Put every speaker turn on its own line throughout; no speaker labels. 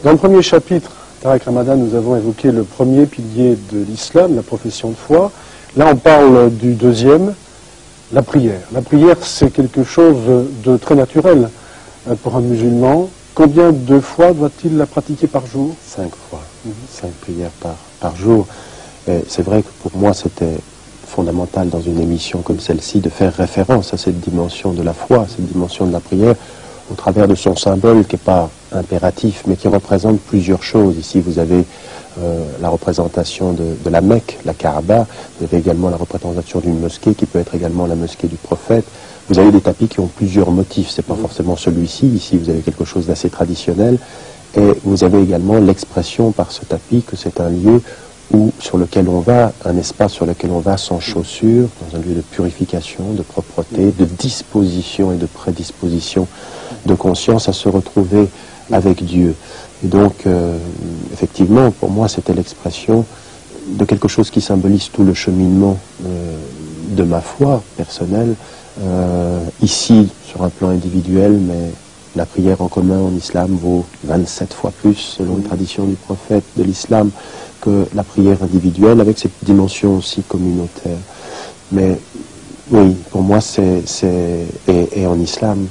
Dans le premier chapitre, Tarek Ramadan, nous avons évoqué le premier pilier de l'islam, la profession de foi. Là, on parle du deuxième, la prière. La prière, c'est quelque chose de très naturel pour un musulman. Combien de fois doit-il la pratiquer par jour?
5 fois. 5 prières par jour. C'est vrai que pour moi, c'était fondamental dans une émission comme celle-ci de faire référence à cette dimension de la foi, cette dimension de la prière, au travers de son symbole qui n'est pas impératif, mais qui représente plusieurs choses. Ici, vous avez la représentation de la Mecque, la Kaaba. Vous avez également la représentation d'une mosquée qui peut être également la mosquée du prophète. Vous avez des tapis qui ont plusieurs motifs. C'est pas forcément celui-ci. Ici, vous avez quelque chose d'assez traditionnel. Et vous avez également l'expression par ce tapis que c'est un lieu sur lequel on va, un espace sur lequel on va sans chaussures, dans un lieu de purification, de propreté, de disposition et de prédisposition de conscience à se retrouver avec Dieu. Et donc, effectivement, pour moi, c'était l'expression de quelque chose qui symbolise tout le cheminement de ma foi personnelle, ici, sur un plan individuel, mais la prière en commun en islam vaut 27 fois plus, selon la tradition du prophète de l'islam, que la prière individuelle, avec cette dimension aussi communautaire. Mais oui, pour moi, et en islam,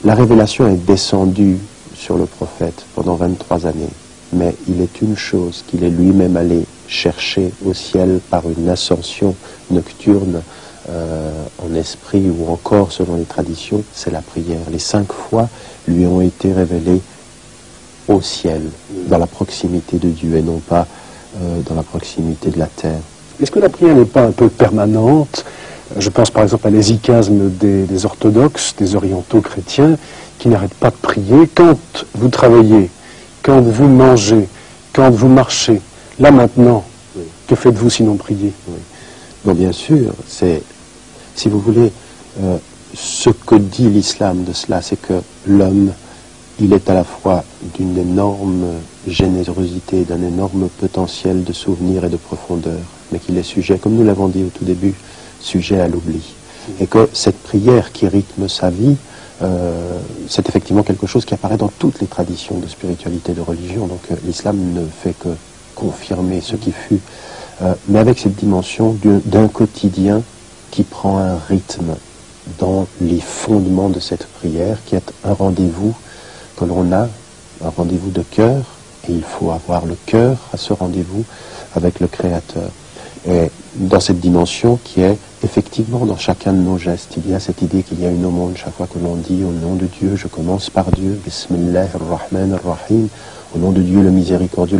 la révélation est descendue sur le prophète pendant 23 années. Mais il est une chose qu'il est lui-même allé chercher au ciel par une ascension nocturne en esprit ou encore selon les traditions, c'est la prière. Les 5 fois lui ont été révélées au ciel, dans la proximité de Dieu et non pas dans la proximité de la terre.
Est-ce que la prière n'est pas un peu permanente? Je pense par exemple à l'hésychasme des orthodoxes, des orientaux chrétiens, qui n'arrêtent pas de prier. Quand vous travaillez, quand vous mangez, quand vous marchez, là maintenant, oui. Que faites-vous sinon prier?
Oui. Non, bien sûr, c'est, si vous voulez, ce que dit l'islam de cela, c'est que l'homme, il est à la fois d'une énorme générosité, d'un énorme potentiel de souvenir et de profondeur, mais qu'il est sujet, comme nous l'avons dit au tout début, sujet à l'oubli. Et que cette prière qui rythme sa vie, c'est effectivement quelque chose qui apparaît dans toutes les traditions de spiritualité, de religion. Donc l'islam ne fait que confirmer ce qui fut, mais avec cette dimension d'un quotidien qui prend un rythme dans les fondements de cette prière, qui est un rendez-vous que l'on a, un rendez-vous de cœur, et il faut avoir le cœur à ce rendez-vous avec le Créateur. Et dans cette dimension qui est effectivement dans chacun de nos gestes, il y a cette idée qu'il y a une aumône chaque fois que l'on dit au nom de Dieu, je commence par Dieu, Bismillah ar-Rahman ar-Rahim, au nom de Dieu le miséricordieux,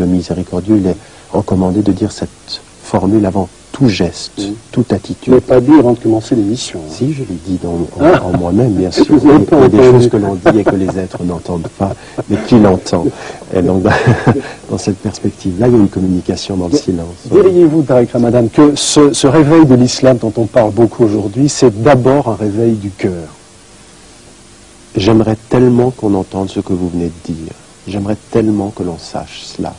il est recommandé de dire cette formule avant tout geste, toute attitude.
Mais pas dit avant de commencer l'émission.
Si, je l'ai dit en moi-même, bien sûr. Il y a des choses que l'on dit et que les êtres n'entendent pas, mais qui l'entend. Et donc, dans cette perspective-là, il y a une communication dans le silence.
Diriez-vous, Tarek Ramadan, que ce réveil de l'islam dont on parle beaucoup aujourd'hui, c'est d'abord un réveil du cœur?
J'aimerais tellement qu'on entende ce que vous venez de dire. J'aimerais tellement que l'on sache cela.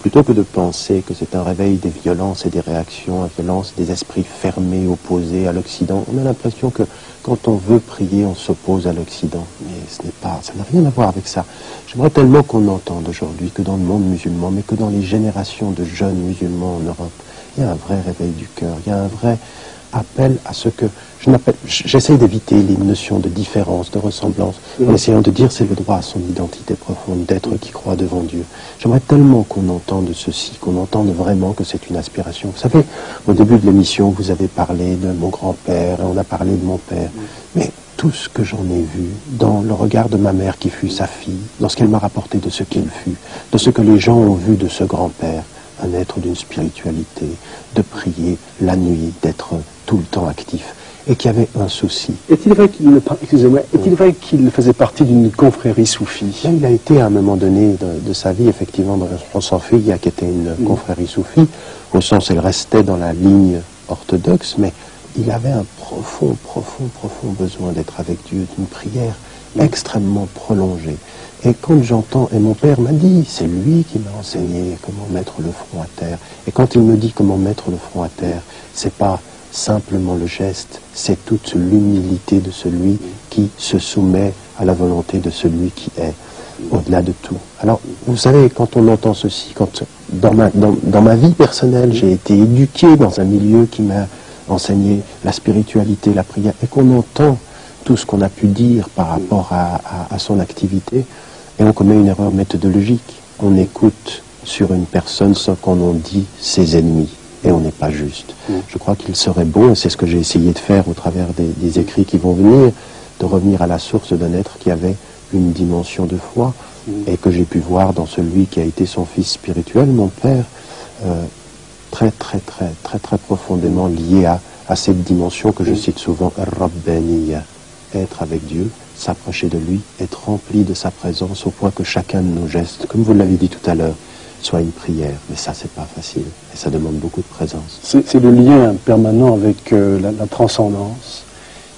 Plutôt que de penser que c'est un réveil des violences et des réactions à violence, des esprits fermés, opposés à l'Occident, on a l'impression que quand on veut prier, on s'oppose à l'Occident. Mais ce n'est pas, ça n'a rien à voir avec ça. J'aimerais tellement qu'on entende aujourd'hui que dans le monde musulman, mais que dans les générations de jeunes musulmans en Europe, il y a un vrai réveil du cœur, il y a un vrai appel à ce que j'essaie d'éviter les notions de différence, de ressemblance, en essayant de dire c'est le droit à son identité profonde, d'être qui croit devant Dieu. J'aimerais tellement qu'on entende ceci, qu'on entende vraiment que c'est une aspiration. Vous savez, au début de l'émission, vous avez parlé de mon grand-père, et on a parlé de mon père, mais tout ce que j'en ai vu dans le regard de ma mère qui fut sa fille, dans ce qu'elle m'a rapporté de ce qu'il fut, de ce que les gens ont vu de ce grand-père, un être d'une spiritualité, de prier la nuit, d'être tout le temps actif, et qui avait un souci.
Est-il vrai qu'il faisait partie d'une confrérie soufie?
Il a été à un moment donné de sa vie, effectivement, dans le Sanfia, qui était une confrérie soufie, au sens où elle restait dans la ligne orthodoxe, mais il avait un profond besoin d'être avec Dieu, d'une prière extrêmement prolongée. Et quand j'entends, et mon père m'a dit, c'est lui qui m'a enseigné comment mettre le front à terre. Et quand il me dit comment mettre le front à terre, c'est pas simplement le geste, c'est toute l'humilité de celui qui se soumet à la volonté de celui qui est au-delà de tout. Alors, vous savez, quand on entend ceci, quand dans ma vie personnelle, j'ai été éduqué dans un milieu qui m'a enseigné la spiritualité, la prière, et qu'on entend tout ce qu'on a pu dire par rapport à son activité, et on commet une erreur méthodologique. On écoute sur une personne ce qu'on en dit ses ennemis, et on n'est pas juste. Je crois qu'il serait bon, et c'est ce que j'ai essayé de faire au travers des écrits qui vont venir, de revenir à la source d'un être qui avait une dimension de foi, et que j'ai pu voir dans celui qui a été son fils spirituel, mon père, très profondément lié à cette dimension que je cite souvent, Rabbaniya, être avec Dieu, s'approcher de lui, être rempli de sa présence au point que chacun de nos gestes, comme vous l'avez dit tout à l'heure, soit une prière. Mais ça, c'est pas facile, et ça demande beaucoup de présence.
C'est le lien permanent avec la transcendance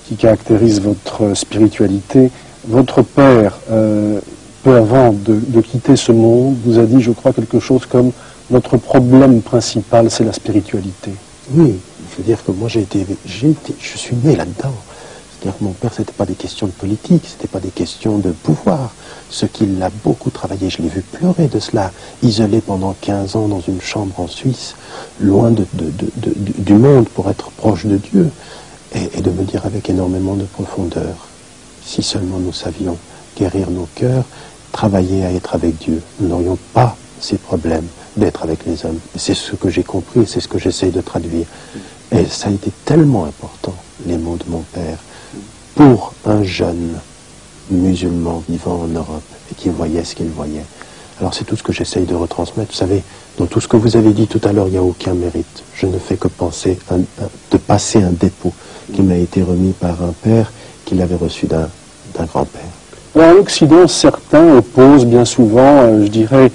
qui caractérise votre spiritualité. Votre père, peu avant de quitter ce monde, vous a dit, je crois, quelque chose comme « notre problème principal, c'est la spiritualité ».
Oui, il faut dire que moi, je suis né là-dedans. C'est-à-dire que mon père, c'était pas des questions de politique, c'était pas des questions de pouvoir. Ce qu'il a beaucoup travaillé, je l'ai vu pleurer de cela, isolé pendant 15 ans dans une chambre en Suisse, loin du monde pour être proche de Dieu, et de me dire avec énormément de profondeur, si seulement nous savions guérir nos cœurs, travailler à être avec Dieu, nous n'aurions pas ces problèmes d'être avec les hommes. C'est ce que j'ai compris, c'est ce que j'essaye de traduire. Et ça a été tellement important, les mots de mon père, pour un jeune musulman vivant en Europe et qui voyait ce qu'il voyait. Alors c'est tout ce que j'essaye de retransmettre. Vous savez, dans tout ce que vous avez dit tout à l'heure, il n'y a aucun mérite. Je ne fais que penser de passer un dépôt qui m'a été remis par un père qu'il avait reçu d'un grand-père.
Alors, en Occident, certains opposent bien souvent, je dirais,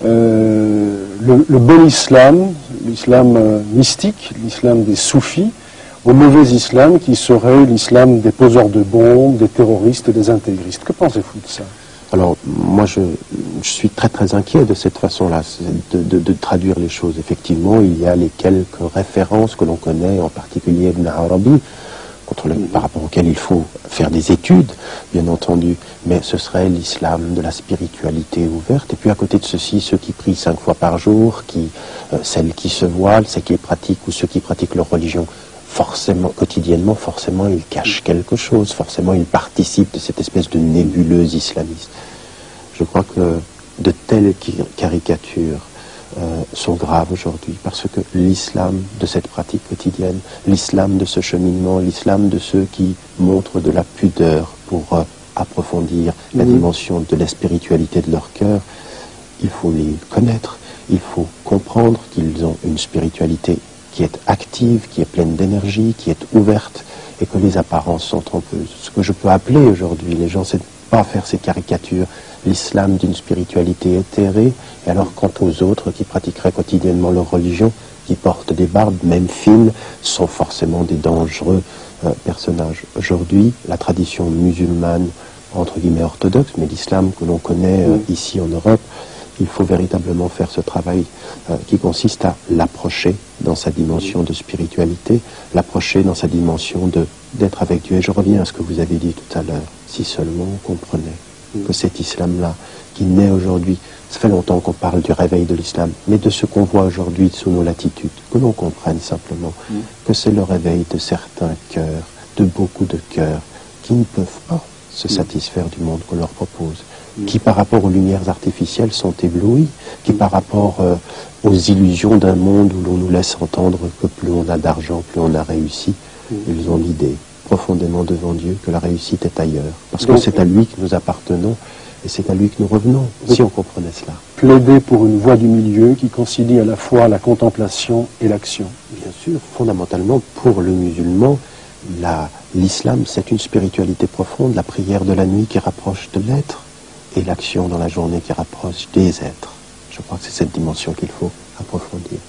le bon islam, l'islam mystique, l'islam des soufis, au mauvais islam qui serait l'islam des poseurs de bombes, des terroristes et des intégristes. Que pensez-vous de ça?
Alors, moi, je suis très inquiet de cette façon-là, de traduire les choses. Effectivement, il y a les quelques références que l'on connaît, en particulier Ibn Arabi, par rapport auquel il faut faire des études, bien entendu, mais ce serait l'islam de la spiritualité ouverte. Et puis à côté de ceci, ceux qui prient 5 fois par jour, celles qui se voilent, ceux qui pratiquent ou ceux qui pratiquent leur religion forcément, quotidiennement, forcément ils cachent quelque chose, forcément ils participent de cette espèce de nébuleuse islamiste. Je crois que de telles caricatures sont graves aujourd'hui, parce que l'islam de cette pratique quotidienne, l'islam de ce cheminement, l'islam de ceux qui montrent de la pudeur pour approfondir la dimension de la spiritualité de leur cœur, il faut les connaître, il faut comprendre qu'ils ont une spiritualité qui est active, qui est pleine d'énergie, qui est ouverte, et que les apparences sont trompeuses. Ce que je peux appeler aujourd'hui les gens, c'est de ne pas faire ces caricatures, l'islam d'une spiritualité éthérée, et alors quant aux autres qui pratiqueraient quotidiennement leur religion, qui portent des barbes, même fines, sont forcément des dangereux personnages. Aujourd'hui, la tradition musulmane, entre guillemets orthodoxe, mais l'islam que l'on connaît ici en Europe, il faut véritablement faire ce travail qui consiste à l'approcher dans sa dimension de spiritualité, l'approcher dans sa dimension d'être avec Dieu. Et je reviens à ce que vous avez dit tout à l'heure. Si seulement on comprenait que cet islam-là, qui naît aujourd'hui, ça fait longtemps qu'on parle du réveil de l'islam, mais de ce qu'on voit aujourd'hui sous nos latitudes, que l'on comprenne simplement que c'est le réveil de certains cœurs, de beaucoup de cœurs, qui ne peuvent pas se satisfaire du monde qu'on leur propose, qui par rapport aux lumières artificielles sont éblouis, qui par rapport aux illusions d'un monde où l'on nous laisse entendre que plus on a d'argent, plus on a réussi, ils ont l'idée profondément devant Dieu que la réussite est ailleurs. Parce que c'est à lui que nous appartenons et c'est à lui que nous revenons, si on comprenait cela.
Plaider pour une voie du milieu qui concilie à la fois la contemplation et l'action.
Bien sûr, fondamentalement, pour le musulman, l'islam, c'est une spiritualité profonde, la prière de la nuit qui rapproche de l'être et l'action dans la journée qui rapproche des êtres. Je crois que c'est cette dimension qu'il faut approfondir.